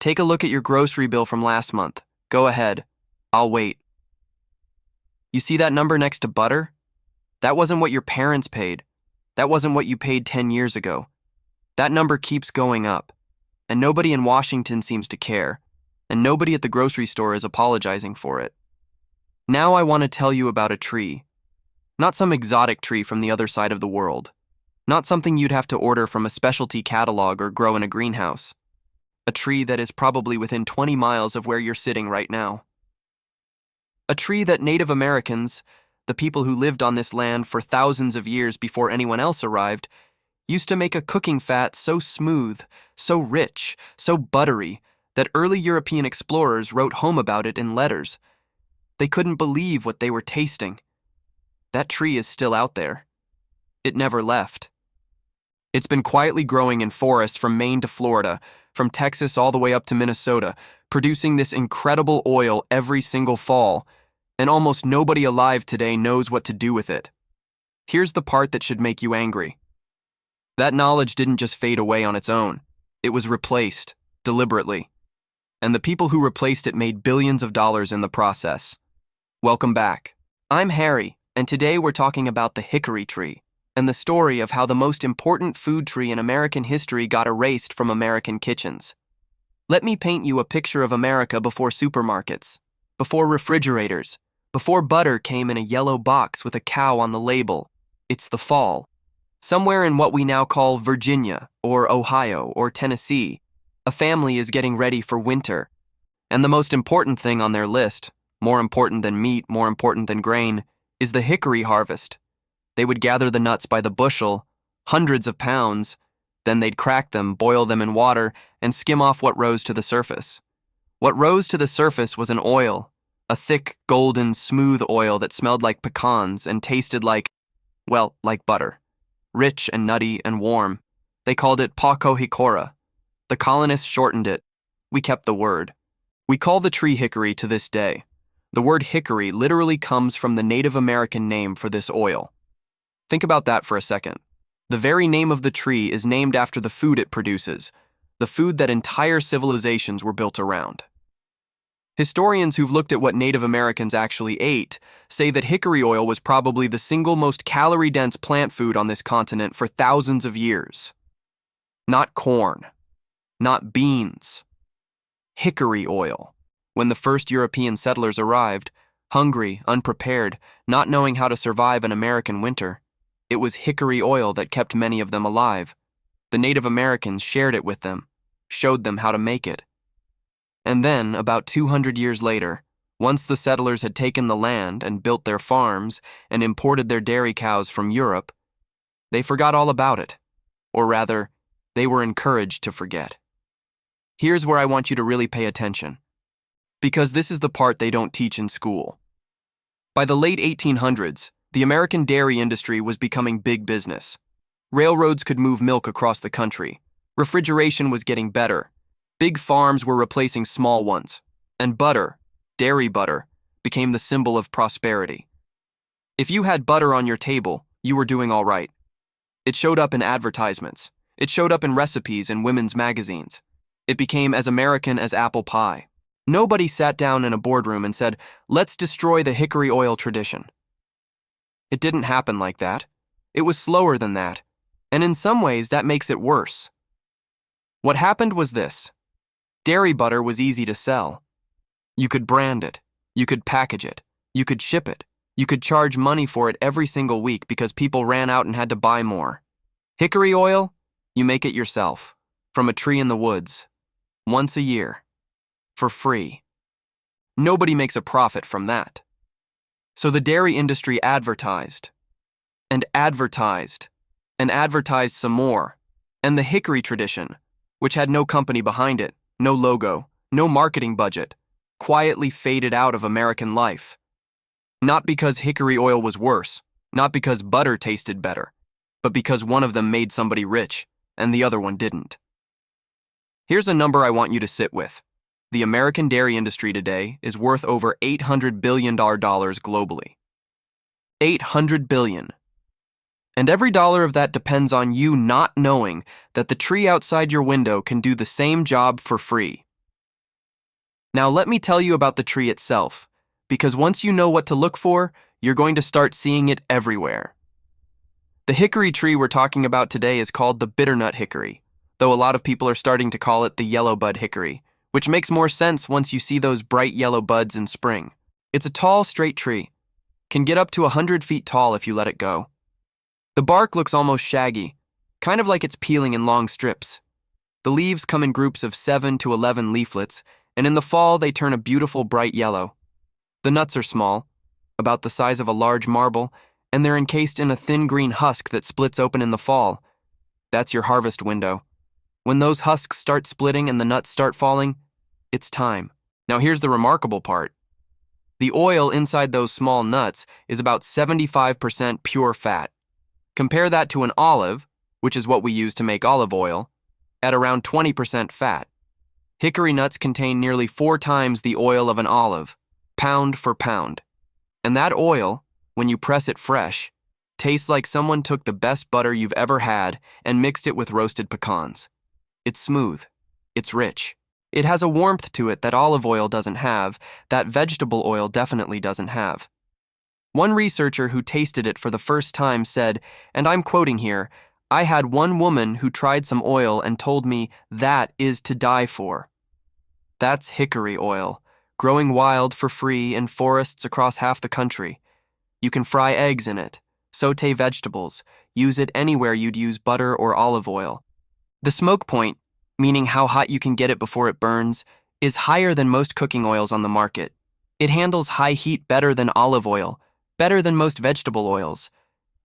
Take a look at your grocery bill from last month. Go ahead. I'll wait. You see that number next to butter? That wasn't what your parents paid. That wasn't what you paid 10 years ago. That number keeps going up. And nobody in Washington seems to care. And nobody at the grocery store is apologizing for it. Now I want to tell you about a tree. Not some exotic tree from the other side of the world. Not something you'd have to order from a specialty catalog or grow in a greenhouse. A tree that is probably within 20 miles of where you're sitting right now. A tree that Native Americans, the people who lived on this land for thousands of years before anyone else arrived, used to make a cooking fat so smooth, so rich, so buttery, that early European explorers wrote home about it in letters. They couldn't believe what they were tasting. That tree is still out there. It never left. It's been quietly growing in forests from Maine to Florida, from Texas all the way up to Minnesota, producing this incredible oil every single fall, and almost nobody alive today knows what to do with it. Here's the part that should make you angry. That knowledge didn't just fade away on its own. It was replaced, deliberately. And the people who replaced it made billions of dollars in the process. Welcome back. I'm Harry, and today we're talking about the hickory tree, and the story of how the most important food tree in American history got erased from American kitchens. Let me paint you a picture of America before supermarkets, before refrigerators, before butter came in a yellow box with a cow on the label. It's the fall. Somewhere in what we now call Virginia, or Ohio, or Tennessee, a family is getting ready for winter. And the most important thing on their list, more important than meat, more important than grain, is the hickory harvest. They would gather the nuts by the bushel, hundreds of pounds, then they'd crack them, boil them in water, and skim off what rose to the surface. What rose to the surface was an oil, a thick, golden, smooth oil that smelled like pecans and tasted like butter. Rich and nutty and warm. They called it Paco Hicora. The colonists shortened it. We kept the word. We call the tree hickory to this day. The word hickory literally comes from the Native American name for this oil. Think about that for a second. The very name of the tree is named after the food it produces, the food that entire civilizations were built around. Historians who've looked at what Native Americans actually ate say that hickory oil was probably the single most calorie-dense plant food on this continent for thousands of years. Not corn. Not beans. Hickory oil. When the first European settlers arrived, hungry, unprepared, not knowing how to survive an American winter, it was hickory oil that kept many of them alive. The Native Americans shared it with them, showed them how to make it. And then, about 200 years later, once the settlers had taken the land and built their farms and imported their dairy cows from Europe, they forgot all about it. Or rather, they were encouraged to forget. Here's where I want you to really pay attention, because this is the part they don't teach in school. By the late 1800s, the American dairy industry was becoming big business. Railroads could move milk across the country. Refrigeration was getting better. Big farms were replacing small ones. And butter, dairy butter, became the symbol of prosperity. If you had butter on your table, you were doing all right. It showed up in advertisements. It showed up in recipes in women's magazines. It became as American as apple pie. Nobody sat down in a boardroom and said, "Let's destroy the hickory oil tradition." It didn't happen like that. It was slower than that. And in some ways, that makes it worse. What happened was this. Dairy butter was easy to sell. You could brand it. You could package it. You could ship it. You could charge money for it every single week because people ran out and had to buy more. Hickory oil? You make it yourself. From a tree in the woods. Once a year. For free. Nobody makes a profit from that. So the dairy industry advertised. And advertised. And advertised some more. And the hickory tradition, which had no company behind it, no logo, no marketing budget, quietly faded out of American life. Not because hickory oil was worse, not because butter tasted better, but because one of them made somebody rich and the other one didn't. Here's a number I want you to sit with. The American dairy industry today is worth over $800 billion globally. $800 billion. And every dollar of that depends on you not knowing that the tree outside your window can do the same job for free. Now let me tell you about the tree itself, because once you know what to look for, you're going to start seeing it everywhere. The hickory tree we're talking about today is called the bitternut hickory, though a lot of people are starting to call it the yellow bud hickory, which makes more sense once you see those bright yellow buds in spring. It's a tall, straight tree, can get up to 100 feet tall if you let it go. The bark looks almost shaggy, kind of like it's peeling in long strips. The leaves come in groups of 7 to 11 leaflets, and in the fall they turn a beautiful bright yellow. The nuts are small, about the size of a large marble, and they're encased in a thin green husk that splits open in the fall. That's your harvest window. When those husks start splitting and the nuts start falling, it's time. Now here's the remarkable part. The oil inside those small nuts is about 75% pure fat. Compare that to an olive, which is what we use to make olive oil, at around 20% fat. Hickory nuts contain nearly 4 times the oil of an olive, pound for pound. And that oil, when you press it fresh, tastes like someone took the best butter you've ever had and mixed it with roasted pecans. It's smooth. It's rich. It has a warmth to it that olive oil doesn't have, that vegetable oil definitely doesn't have. One researcher who tasted it for the first time said, and I'm quoting here, "I had one woman who tried some oil and told me that is to die for." That's hickory oil, growing wild for free in forests across half the country. You can fry eggs in it, saute vegetables, use it anywhere you'd use butter or olive oil. The smoke point, meaning how hot you can get it before it burns, is higher than most cooking oils on the market. It handles high heat better than olive oil, better than most vegetable oils,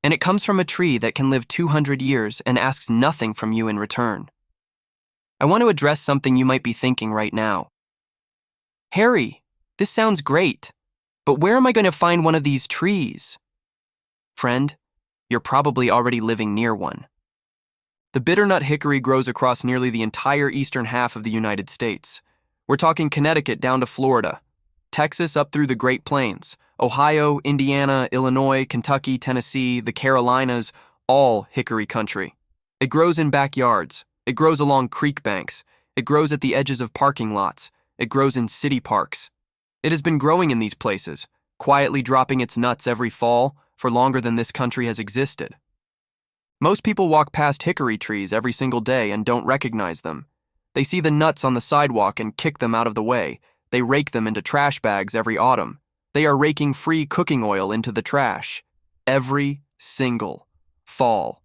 and it comes from a tree that can live 200 years and asks nothing from you in return. I want to address something you might be thinking right now. Harry, this sounds great, but where am I going to find one of these trees? Friend, you're probably already living near one. The bitternut hickory grows across nearly the entire eastern half of the United States. We're talking Connecticut down to Florida, Texas up through the Great Plains, Ohio, Indiana, Illinois, Kentucky, Tennessee, the Carolinas, all hickory country. It grows in backyards. It grows along creek banks. It grows at the edges of parking lots. It grows in city parks. It has been growing in these places, quietly dropping its nuts every fall for longer than this country has existed. Most people walk past hickory trees every single day and don't recognize them. They see the nuts on the sidewalk and kick them out of the way. They rake them into trash bags every autumn. They are raking free cooking oil into the trash every single fall.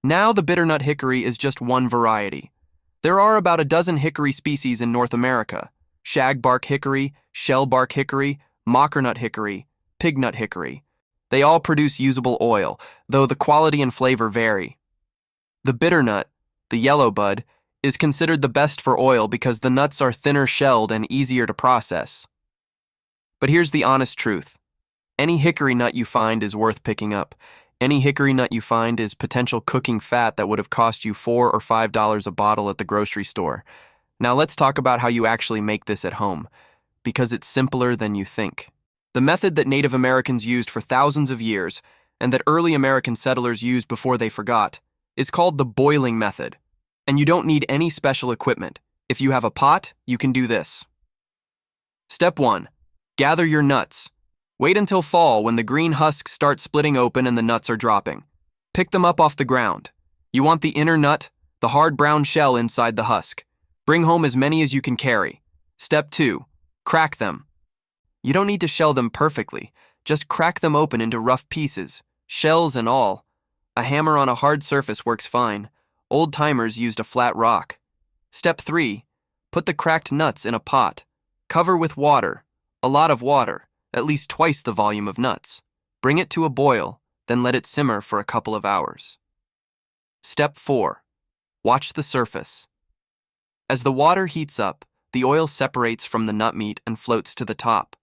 Now the bitternut hickory is just one variety. There are about a dozen hickory species in North America: shagbark hickory, shellbark hickory, mockernut hickory, pignut hickory. They all produce usable oil, though the quality and flavor vary. The bitternut, the yellow bud, is considered the best for oil because the nuts are thinner shelled and easier to process. But here's the honest truth. Any hickory nut you find is worth picking up. Any hickory nut you find is potential cooking fat that would have cost you $4 or $5 a bottle at the grocery store. Now let's talk about how you actually make this at home, because it's simpler than you think. The method that Native Americans used for thousands of years, and that early American settlers used before they forgot, is called the boiling method. And you don't need any special equipment. If you have a pot, you can do this. Step 1. Gather your nuts. Wait until fall when the green husks start splitting open and the nuts are dropping. Pick them up off the ground. You want the inner nut, the hard brown shell inside the husk. Bring home as many as you can carry. Step 2. Crack them. You don't need to shell them perfectly. Just crack them open into rough pieces, shells and all. A hammer on a hard surface works fine. Old-timers used a flat rock. Step 3. Put the cracked nuts in a pot. Cover with water, a lot of water, at least twice the volume of nuts. Bring it to a boil, then let it simmer for a couple of hours. Step 4. Watch the surface. As the water heats up, the oil separates from the nut meat and floats to the top.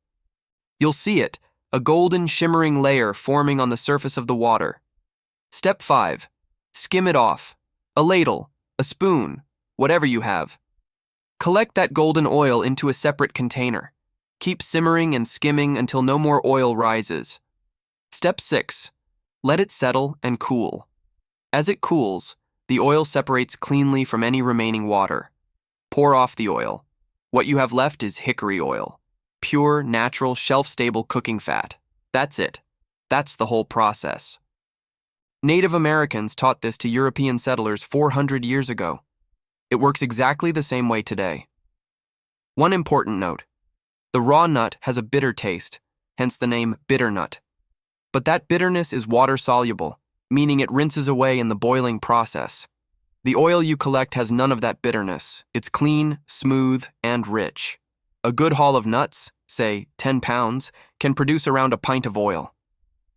You'll see it, a golden shimmering layer forming on the surface of the water. Step 5. Skim it off. A ladle, a spoon, whatever you have. Collect that golden oil into a separate container. Keep simmering and skimming until no more oil rises. Step 6. Let it settle and cool. As it cools, the oil separates cleanly from any remaining water. Pour off the oil. What you have left is hickory oil. Pure, natural, shelf-stable cooking fat. That's it. That's the whole process. Native Americans taught this to European settlers 400 years ago. It works exactly the same way today. One important note. The raw nut has a bitter taste, hence the name bitternut. But that bitterness is water-soluble, meaning it rinses away in the boiling process. The oil you collect has none of that bitterness. It's clean, smooth, and rich. A good haul of nuts, say 10 pounds, can produce around a pint of oil.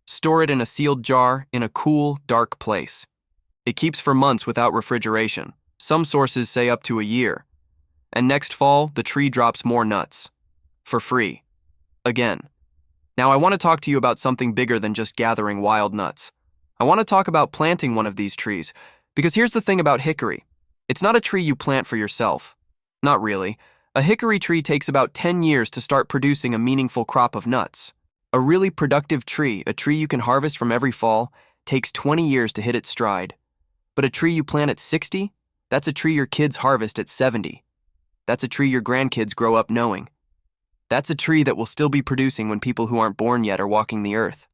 Store it in a sealed jar in a cool, dark place. It keeps for months without refrigeration. Some sources say up to a year. And next fall, the tree drops more nuts. For free. Again. Now I want to talk to you about something bigger than just gathering wild nuts. I want to talk about planting one of these trees, because here's the thing about hickory. It's not a tree you plant for yourself. Not really. A hickory tree takes about 10 years to start producing a meaningful crop of nuts. A really productive tree, a tree you can harvest from every fall, takes 20 years to hit its stride. But a tree you plant at 60? That's a tree your kids harvest at 70. That's a tree your grandkids grow up knowing. That's a tree that will still be producing when people who aren't born yet are walking the earth.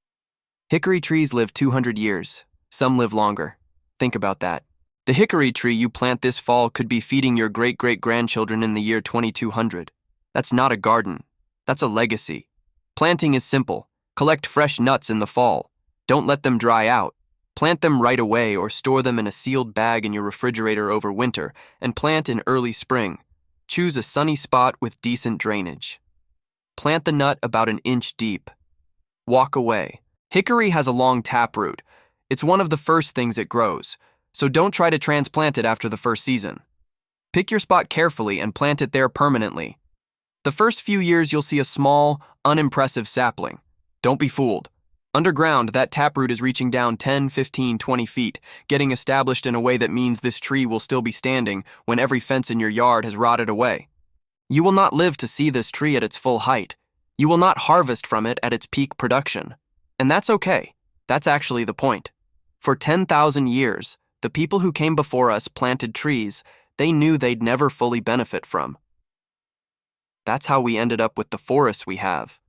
Hickory trees live 200 years. Some live longer. Think about that. The hickory tree you plant this fall could be feeding your great-great-grandchildren in the year 2200. That's not a garden. That's a legacy. Planting is simple. Collect fresh nuts in the fall. Don't let them dry out. Plant them right away or store them in a sealed bag in your refrigerator over winter and plant in early spring. Choose a sunny spot with decent drainage. Plant the nut about an inch deep. Walk away. Hickory has a long taproot. It's one of the first things it grows, so don't try to transplant it after the first season. Pick your spot carefully and plant it there permanently. The first few years you'll see a small, unimpressive sapling. Don't be fooled. Underground, that taproot is reaching down 10, 15, 20 feet, getting established in a way that means this tree will still be standing when every fence in your yard has rotted away. You will not live to see this tree at its full height. You will not harvest from it at its peak production. And that's okay. That's actually the point. For 10,000 years, the people who came before us planted trees they knew they'd never fully benefit from. That's how we ended up with the forests we have.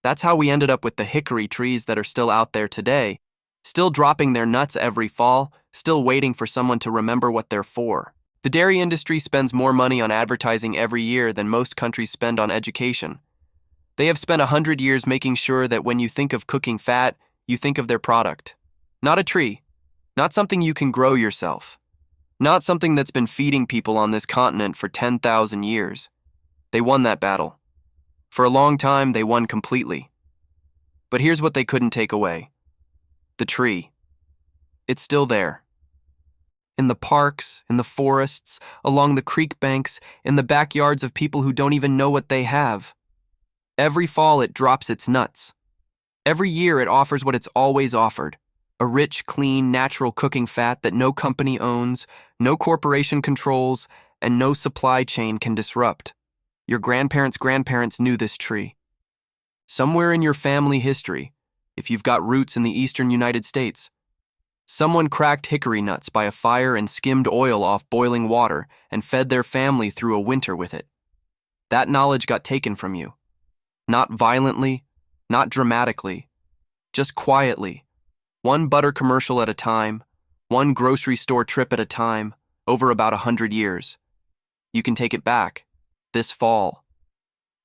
That's how we ended up with the hickory trees that are still out there today, still dropping their nuts every fall, still waiting for someone to remember what they're for. The dairy industry spends more money on advertising every year than most countries spend on education. They have spent 100 years making sure that when you think of cooking fat, you think of their product. Not a tree. Not something you can grow yourself. Not something that's been feeding people on this continent for 10,000 years. They won that battle. For a long time, they won completely. But here's what they couldn't take away. The tree. It's still there. In the parks, in the forests, along the creek banks, in the backyards of people who don't even know what they have. Every fall it drops its nuts. Every year it offers what it's always offered. A rich, clean, natural cooking fat that no company owns, no corporation controls, and no supply chain can disrupt. Your grandparents' knew this tree. Somewhere in your family history, if you've got roots in the eastern United States, someone cracked hickory nuts by a fire and skimmed oil off boiling water and fed their family through a winter with it. That knowledge got taken from you. Not violently, not dramatically, just quietly. One butter commercial at a time, one grocery store trip at a time, over about 100 years. You can take it back, this fall,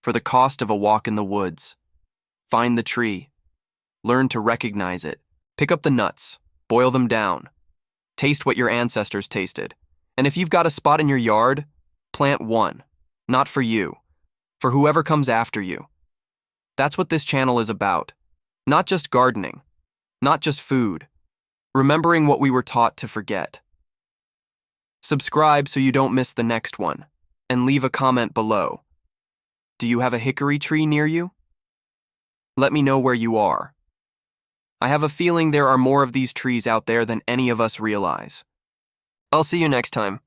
for the cost of a walk in the woods. Find the tree. Learn to recognize it. Pick up the nuts. Boil them down. Taste what your ancestors tasted. And if you've got a spot in your yard, plant one. Not for you, for whoever comes after you. That's what this channel is about. Not just gardening. Not just food. Remembering what we were taught to forget. Subscribe so you don't miss the next one, and leave a comment below. Do you have a hickory tree near you? Let me know where you are. I have a feeling there are more of these trees out there than any of us realize. I'll see you next time.